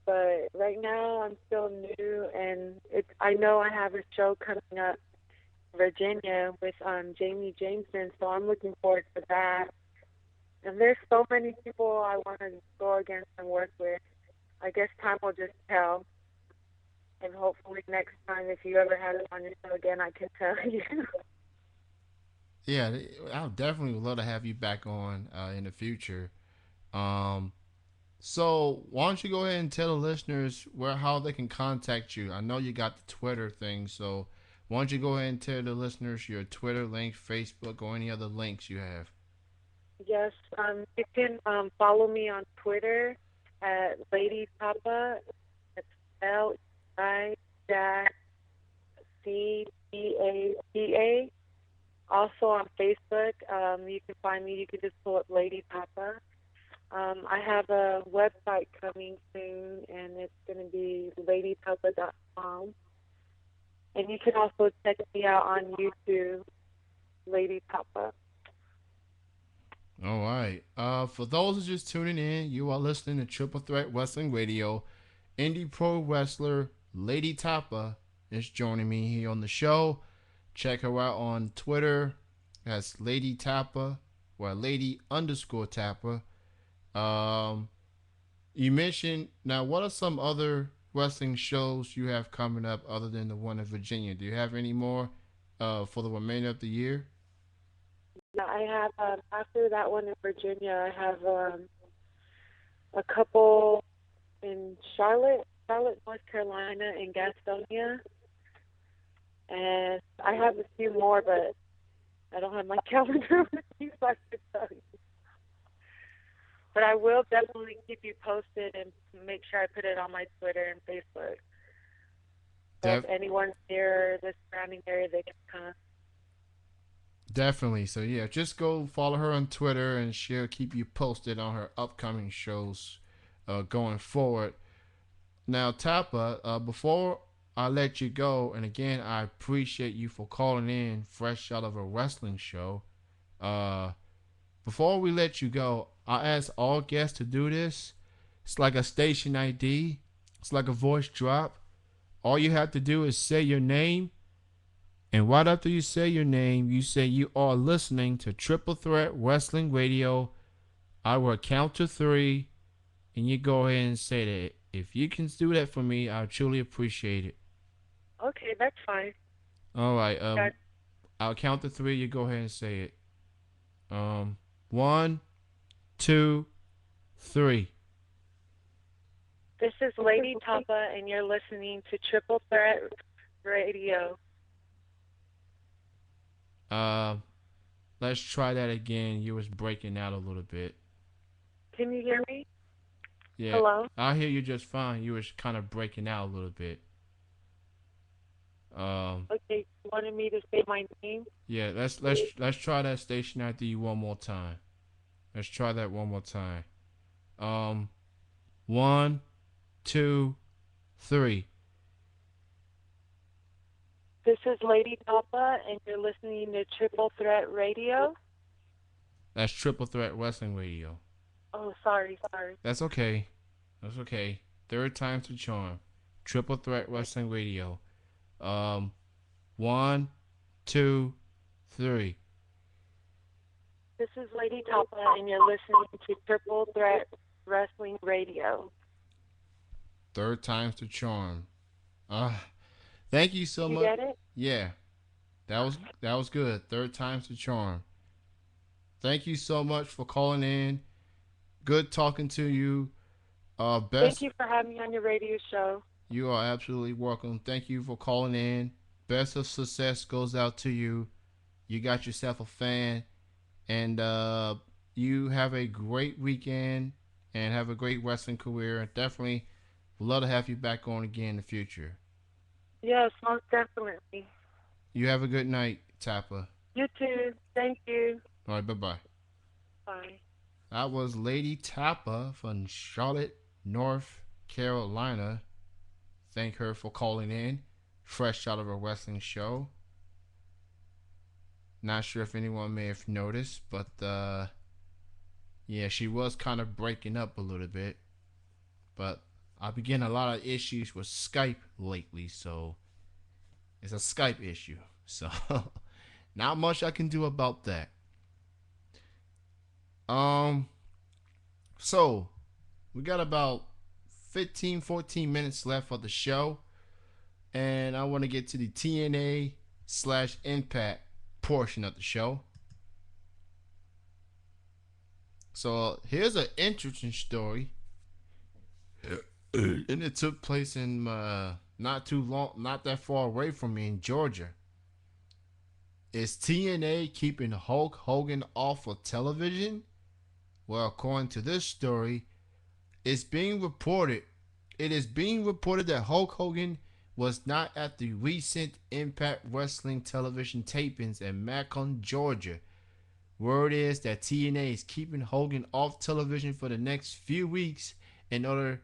but right now I'm still new, and I know I have a show coming up in Virginia with Jamie Jameson, so I'm looking forward to that. And there's so many people I want to go against and work with. I guess time will just tell. And hopefully next time, if you ever have it on your show again, I can tell you. Yeah, I definitely would love to have you back on in the future. Um, so why don't you go ahead and tell the listeners where how they can contact you? I know you got the Twitter thing, so why don't you go ahead and tell the listeners your Twitter link, Facebook, or any other links you have? Yes, you can follow me on Twitter at Lady Papa. It's L I CPAPA. Also on Facebook, you can find me. You can just pull up Lady Papa. I have a website coming soon, and it's going to be ladypapa.com. And you can also check me out on YouTube, Lady Papa. All right. For those who are just tuning in, you are listening to Triple Threat Wrestling Radio. Indie pro wrestler Lady Tapa is joining me here on the show. Check her out on Twitter. That's Lady Tapa, or Lady underscore Tapa. Um, you mentioned now. What are some other wrestling shows you have coming up other than the one in Virginia? Do you have any more for the remainder of the year? Yeah, I have, after that one in Virginia, I have a couple in Charlotte, North Carolina, and Gastonia. And I have a few more, but I don't have my calendar with me, so I could tell you. But I will definitely keep you posted and make sure I put it on my Twitter and Facebook. So if Def- anyone's near the surrounding area, they can come. Definitely. So yeah, just go follow her on Twitter, and she'll keep you posted on her upcoming shows going forward. Now, Tapa, before I let you go, and again, I appreciate you for calling in fresh out of a wrestling show. Uh, Before we let you go, I ask all guests to do this. It's like a station ID. It's like a voice drop. All you have to do is say your name, and right after you say your name, you say you are listening to Triple Threat Wrestling Radio. I will count to three, and you go ahead and say that. If you can do that for me, I truly appreciate it. Okay, that's fine. All right. Got, I'll count to three. You go ahead and say it. Um, One, two, three. this is Lady Papa, and you're listening to Triple Threat Radio. Uh, let's try that again. You was breaking out a little bit. Can you hear me? Yeah, Hello? I hear you just fine. You was kind of breaking out a little bit. Um, Okay, you wanted me to say my name? yeah. Let's try that station after you one more time. Let's try that one more time. Um, One, two, three. This is Lady Papa, and you're listening to Triple Threat Radio. That's Triple Threat Wrestling Radio. Oh, sorry, sorry. That's okay. That's okay. Third time's the charm. Triple Threat Okay. Wrestling Radio. Um, 1, 2, 3. This is Lady Tapa, and you're listening to Triple Threat Wrestling Radio. Third time's the charm. Thank you so Did you much. get it? Yeah, that was good. Third time's the charm. Thank you so much for calling in. Good talking to you. Thank you for having me on your radio show. You are absolutely welcome. Thank you for calling in. Best of success goes out to you. You got yourself a fan, and you have a great weekend and have a great wrestling career. Definitely would love to have you back on again in the future. Yes, most definitely. You have a good night, Tappa. You too. Thank you. All right, bye-bye. Bye. That was Lady Tappa from Charlotte, North Carolina. Thank her for calling in. Fresh out of a wrestling show. Not sure if anyone may have noticed, but yeah, she was kind of breaking up a little bit. But I've been getting a lot of issues with Skype lately, so it's a Skype issue. So not much I can do about that. So we got about 14 minutes left of the show, and I want to get to the TNA/Impact portion of the show. So here's an interesting story, and it took place in not that far away from me in Georgia. Is TNA keeping Hulk Hogan off of television? Well, according to this story, it is being reported that Hulk Hogan was not at the recent Impact Wrestling television tapings in Macon, Georgia. Word is that TNA is keeping Hogan off television for the next few weeks in order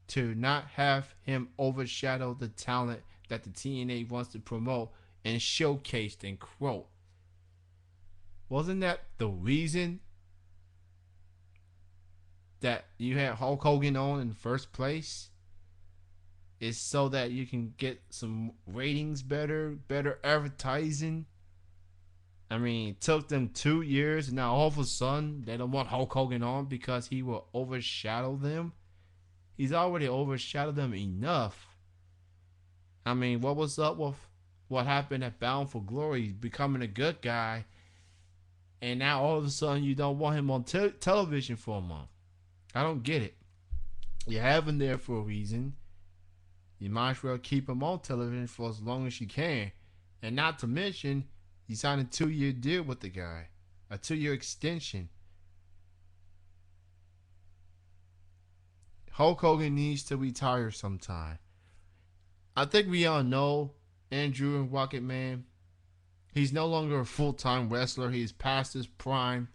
to not have him overshadow the talent that the TNA wants to promote and showcase and quote. Wasn't that the reason that you had Hulk Hogan on in the first place? Is so that you can get some ratings better advertising. I mean, it took them 2 years, and now all of a sudden they don't want Hulk Hogan on because he will overshadow them. He's already overshadowed them enough. I mean, what was up with what happened at Bound for Glory? He's becoming a good guy, and now all of a sudden you don't want him on television for a month. I don't get it. You have him there for a reason. You might as well keep him on television for as long as you can. And not to mention, you signed a 2-year deal with the guy. A 2-year extension. Hulk Hogan needs to retire sometime. I think we all know Andrew and Rocket Man. He's no longer a full-time wrestler. He's past his prime.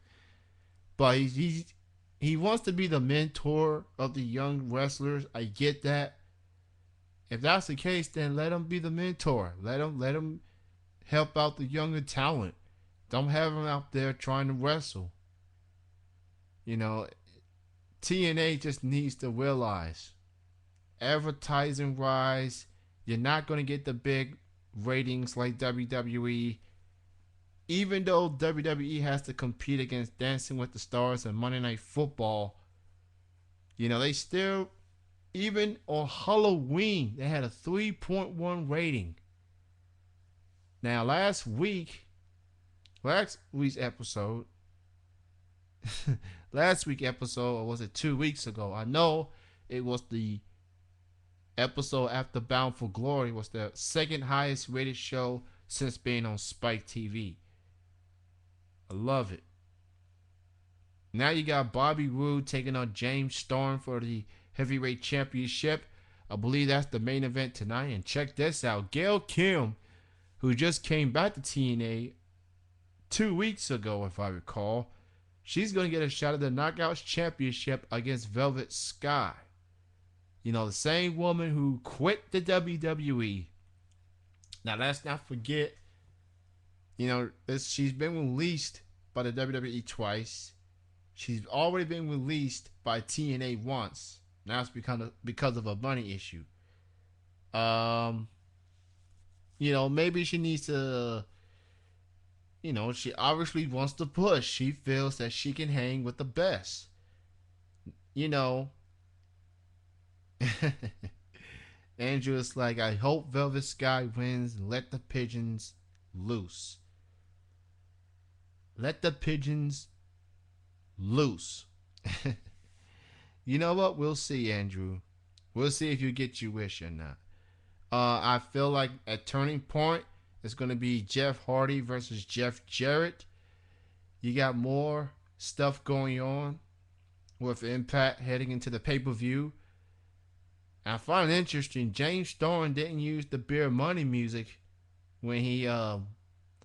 But he wants to be the mentor of the young wrestlers. I get that. If that's the case, then let him be the mentor. Let him help out the younger talent. Don't have him out there trying to wrestle. You know, TNA just needs to realize, advertising wise, you're not going to get the big ratings like WWE. Even though WWE has to compete against Dancing with the Stars and Monday Night Football, you know, they still, even on Halloween, they had a 3.1 rating. Now, last week's episode, or was it 2 weeks ago? I know it was the episode after Bound for Glory, was the second highest rated show since being on Spike TV. I love it. Now you got Bobby Roode taking on James Storm for the Heavyweight Championship. I believe that's the main event tonight. And check this out. Gail Kim, who just came back to TNA 2 weeks ago, if I recall, she's going to get a shot at the Knockouts Championship against Velvet Sky. You know, the same woman who quit the WWE. Now, let's not forget She's been released by the WWE twice. She's already been released by TNA once. Now it's because of a money issue. Um, maybe she needs to. She obviously wants to push. She feels that she can hang with the best. You know, Andrew is like, I hope Velvet Sky wins and let the pigeons loose. Let the pigeons loose. You know what? We'll see, Andrew. We'll see if you get your wish or not. I feel like at Turning Point, it's going to be Jeff Hardy versus Jeff Jarrett. You got more stuff going on with Impact heading into the pay-per-view. I find it interesting, James Storm didn't use the Beer Money music when he on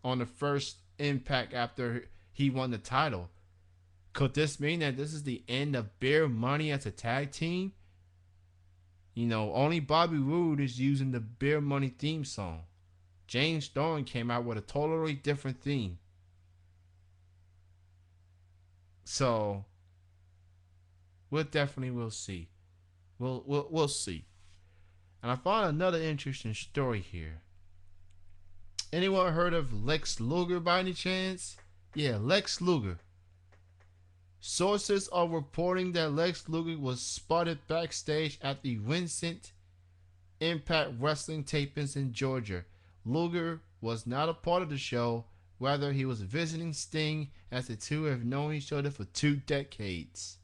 the first Impact after he won the title. Could this mean that this is the end of Beer Money as a tag team? Only Bobby Roode is using the Beer Money theme song. James Storm came out with a totally different theme. So we'll see. We'll see. And I found another interesting story here. Anyone heard of Lex Luger by any chance? Yeah, Lex Luger. Sources are reporting that Lex Luger was spotted backstage at the Vincent Impact Wrestling tapings in Georgia. Luger was not a part of the show. Rather, he was visiting Sting, as the two have known each other for 2 decades.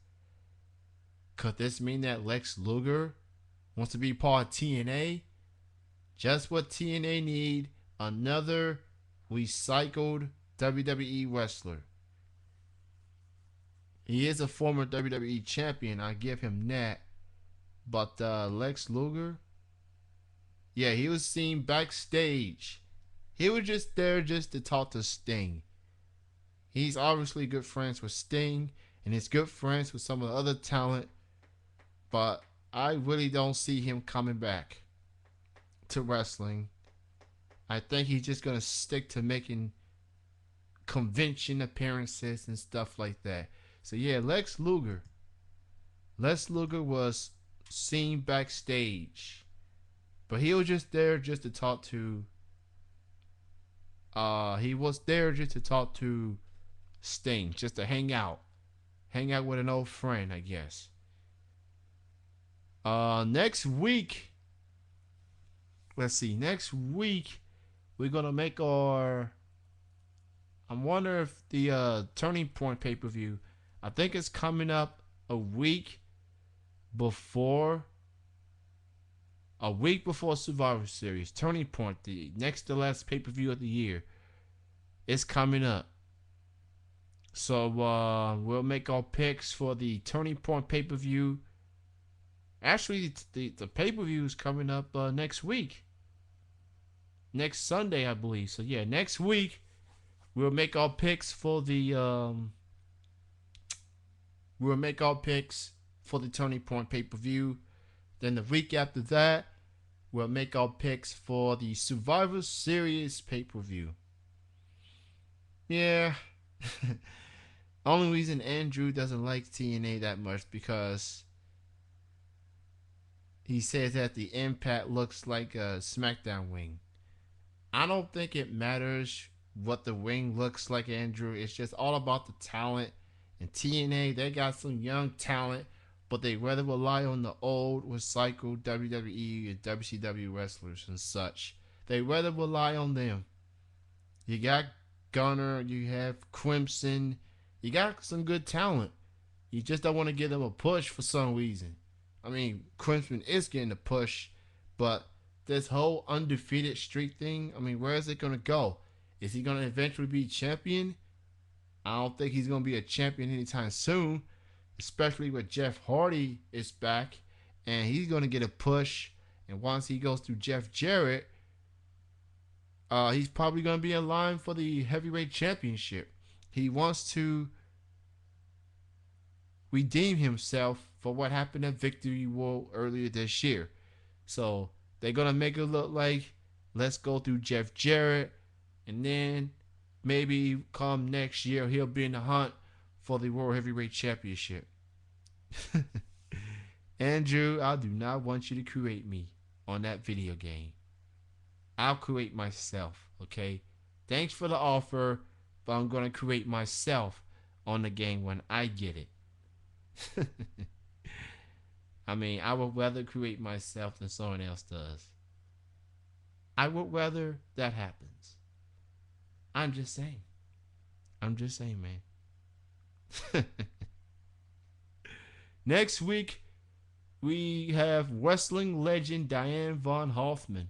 Could this mean that Lex Luger wants to be part of TNA? Just what TNA need, another recycled WWE wrestler. He is a former WWE champion, I give him that. But Lex Luger, yeah, he was seen backstage. He was just there just to talk to Sting. He's obviously good friends with Sting, and he's good friends with some of the other talent. But I really don't see him coming back to wrestling. I think he's just going to stick to making convention appearances and stuff like that. So yeah, Lex Luger. Lex Luger was seen backstage. But he was just there just to talk to Sting, just to hang out. Hang out with an old friend, I guess. Next week, we're gonna make our. I wonder if the Turning Point pay-per-view, I think it's coming up a week before Survivor Series. Turning Point, the next to last pay-per-view of the year, is coming up. So we'll make our picks for the Turning Point pay-per-view. Actually, the pay-per-view is coming up next week. Next Sunday, I believe. So yeah, next week we'll make our picks for the Turning Point pay-per-view. Then the week after that, we'll make our picks for the Survivor Series pay-per-view. Yeah. Only reason Andrew doesn't like TNA that much because he says that the Impact looks like a SmackDown wing. I don't think it matters what the wing looks like, Andrew. It's just all about the talent. In TNA, they got some young talent, but they rather rely on the old, recycled WWE and WCW wrestlers and such. They rather rely on them. You got Gunner, you have Crimson, you got some good talent. You just don't want to give them a push for some reason. I mean, Crimson is getting a push, but this whole undefeated streak thing, I mean, where is it going to go? Is he going to eventually be champion? I don't think he's going to be a champion anytime soon, especially with Jeff Hardy is back, and he's going to get a push. And once he goes through Jeff Jarrett, he's probably going to be in line for the heavyweight championship. He wants to redeem himself for what happened at Victory World earlier this year. So they're going to make it look like, let's go through Jeff Jarrett, and then maybe come next year he'll be in the hunt for the World Heavyweight Championship. Andrew, I do not want you to create me on that video game. I'll create myself, okay? Thanks for the offer, but I'm going to create myself on the game when I get it. I mean, I would rather create myself than someone else does. I would rather that happens. I'm just saying. I'm just saying, man. Next week, we have wrestling legend Diane von Hoffman,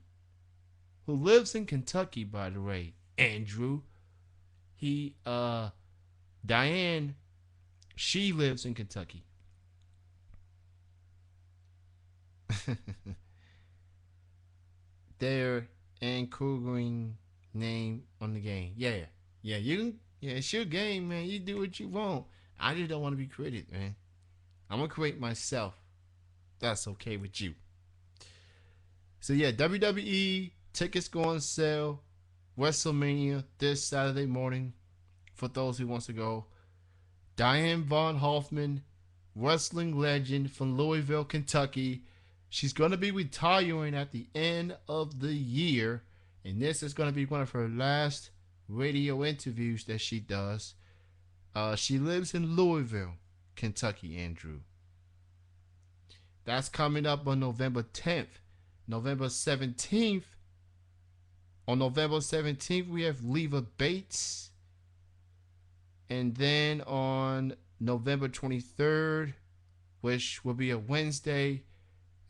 who lives in Kentucky, by the way. Andrew. Diane, she lives in Kentucky. Their including name on the game. Yeah. Yeah, it's your game, man. You do what you want. I just don't want to be created, man. I'm gonna create myself. That's okay with you. So yeah, WWE tickets go on sale. WrestleMania this Saturday morning for those who wants to go. Diane von Hoffman, wrestling legend from Louisville, Kentucky. She's going to be retiring at the end of the year, and this is going to be one of her last radio interviews that she does. She lives in Louisville, Kentucky, Andrew. That's coming up on November 10th. November 17th. On November 17th, we have Leva Bates. And then on November 23rd, which will be a Wednesday,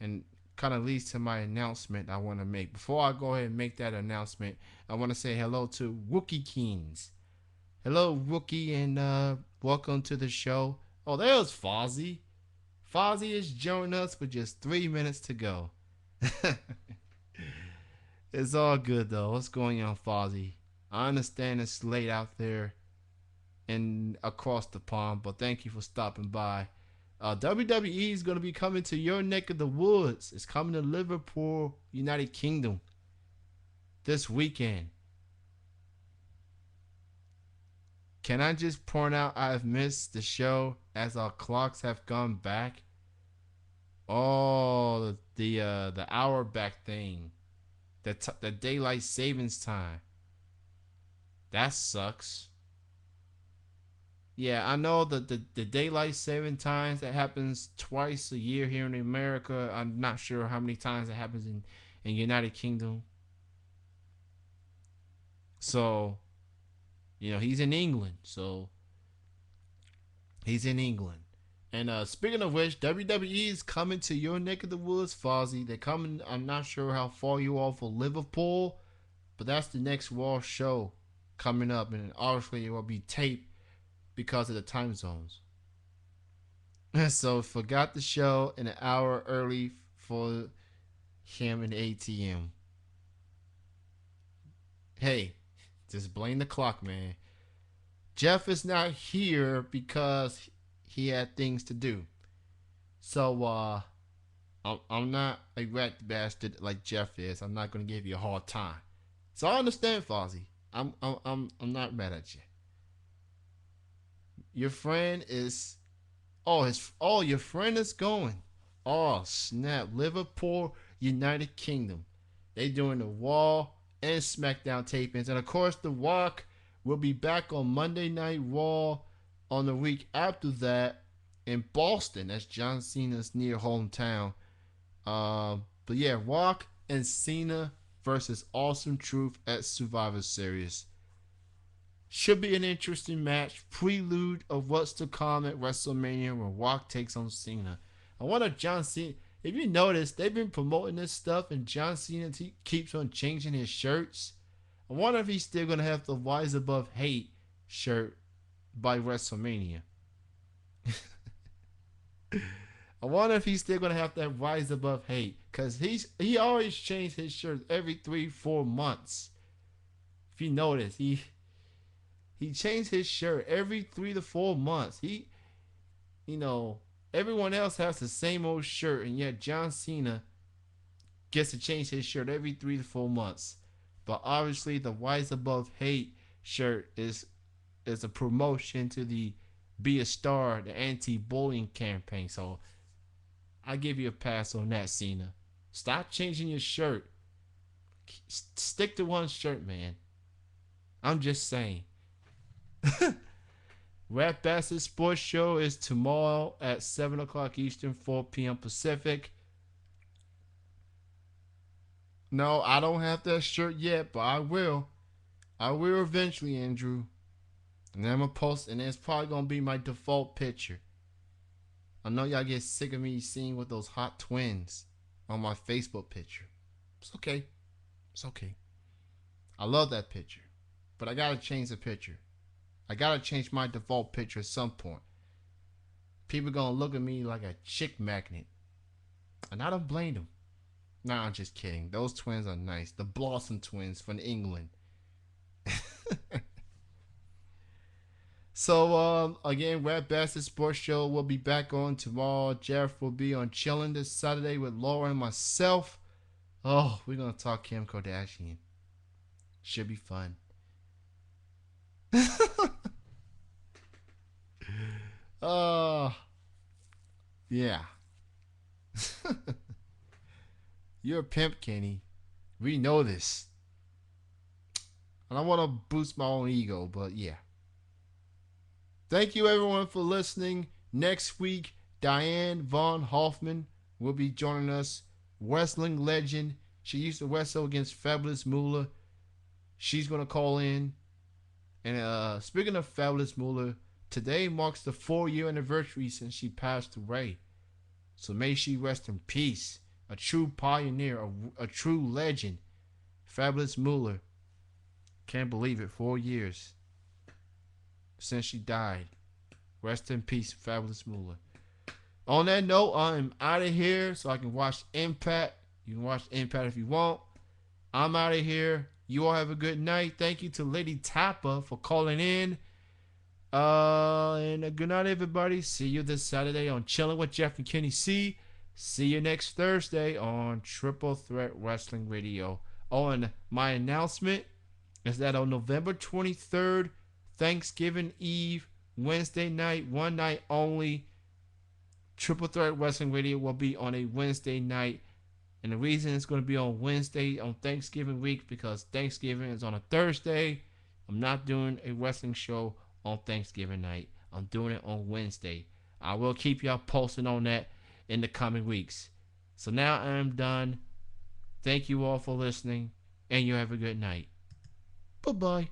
and kind of leads to my announcement I want to make. Before I go ahead and make that announcement, I want to say hello to Rookie Kings. Hello, Rookie, and welcome to the show. Oh, there's Fozzie. Fozzie is joining us with just 3 minutes to go. It's all good, though. What's going on, Fozzie? I understand it's late out there and across the pond, but thank you for stopping by. WWE is going to be coming to your neck of the woods. It's coming to Liverpool, United Kingdom this weekend. Can I just point out I've missed the show as our clocks have gone back? Oh, the hour back thing. The daylight savings time. That sucks. Yeah, I know the daylight saving times that happens twice a year here in America. I'm not sure how many times it happens in United Kingdom. So, he's in England. So, he's in England. And speaking of which, WWE is coming to your neck of the woods, Fozzie. They're coming. I'm not sure how far you are for Liverpool, but that's the next Raw show coming up. And obviously it will be taped because of the time zones. So forgot the show an hour early for him in ATM. Hey, just blame the clock, man. Jeff is not here because he had things to do. So I'm not a rat bastard like Jeff is. I'm not gonna give you a hard time. So I understand, Fozzie. I'm not mad at you. Your friend is your friend is going. Oh snap. Liverpool, United Kingdom. They doing the Raw and SmackDown tapings. And of course The Rock will be back on Monday Night Raw on the week after that in Boston. That's John Cena's near hometown. But yeah, Rock and Cena versus Awesome Truth at Survivor Series. Should be an interesting match. Prelude of what's to come at WrestleMania when Rock takes on Cena. I wonder if John Cena, if you notice, they've been promoting this stuff and John Cena keeps on changing his shirts. I wonder if he's still going to have the Rise Above Hate shirt by WrestleMania. I wonder if he's still going to have that Rise Above Hate. Because he always changed his shirts every 3-4 months. If you notice, he changed his shirt every 3 to 4 months. Everyone else has the same old shirt, and yet John Cena gets to change his shirt every 3 to 4 months. But obviously, the Rise Above Hate shirt is a promotion to the Be a Star, the anti-bullying campaign. So I give you a pass on that, Cena. Stop changing your shirt. Stick to one shirt, man. I'm just saying. Red Bastard Sports Show is tomorrow at 7 o'clock Eastern, 4 p.m. Pacific. No, I don't have that shirt yet, but I will. I will eventually, Andrew. And then I'm going to post, and it's probably going to be my default picture. I know y'all get sick of me seeing with those hot twins on my Facebook picture. It's okay. It's okay. I love that picture. But I got to change the picture. I got to change my default picture at some point. People going to look at me like a chick magnet. And I don't blame them. Nah, I'm just kidding. Those twins are nice. The Blossom twins from England. So, again, Red Bastard Sports Show will be back on tomorrow. Jeff will be on Chilling this Saturday with Laura and myself. Oh, we're going to talk Kim Kardashian. Should be fun. Yeah. You're a pimp, Kenny. We know this. And I want to boost my own ego, but yeah. Thank you, everyone, for listening. Next week, Diane Von Hoffman will be joining us. Wrestling legend. She used to wrestle against Fabulous Moolah. She's going to call in. And speaking of Fabulous Moolah, today marks the 4-year anniversary since she passed away. So may she rest in peace. A true pioneer, a true legend. Fabulous Moolah. Can't believe it, 4 years since she died. Rest in peace, Fabulous Moolah. On that note, I'm out of here so I can watch Impact. You can watch Impact if you want. I'm out of here. You all have a good night. Thank you to Lady Tappa for calling in. And a good night, everybody. See you this Saturday on Chilling with Jeff and Kenny C. See you next Thursday on Triple Threat Wrestling Radio. Oh, and my announcement is that on November 23rd, Thanksgiving Eve, Wednesday night, one night only, Triple Threat Wrestling Radio will be on a Wednesday night. And the reason it's going to be on Wednesday on Thanksgiving week because Thanksgiving is on a Thursday. I'm not doing a wrestling show on Thanksgiving night. I'm doing it on Wednesday. I will keep y'all posted on that in the coming weeks. So now I'm done. Thank you all for listening, and you have a good night. Bye-bye.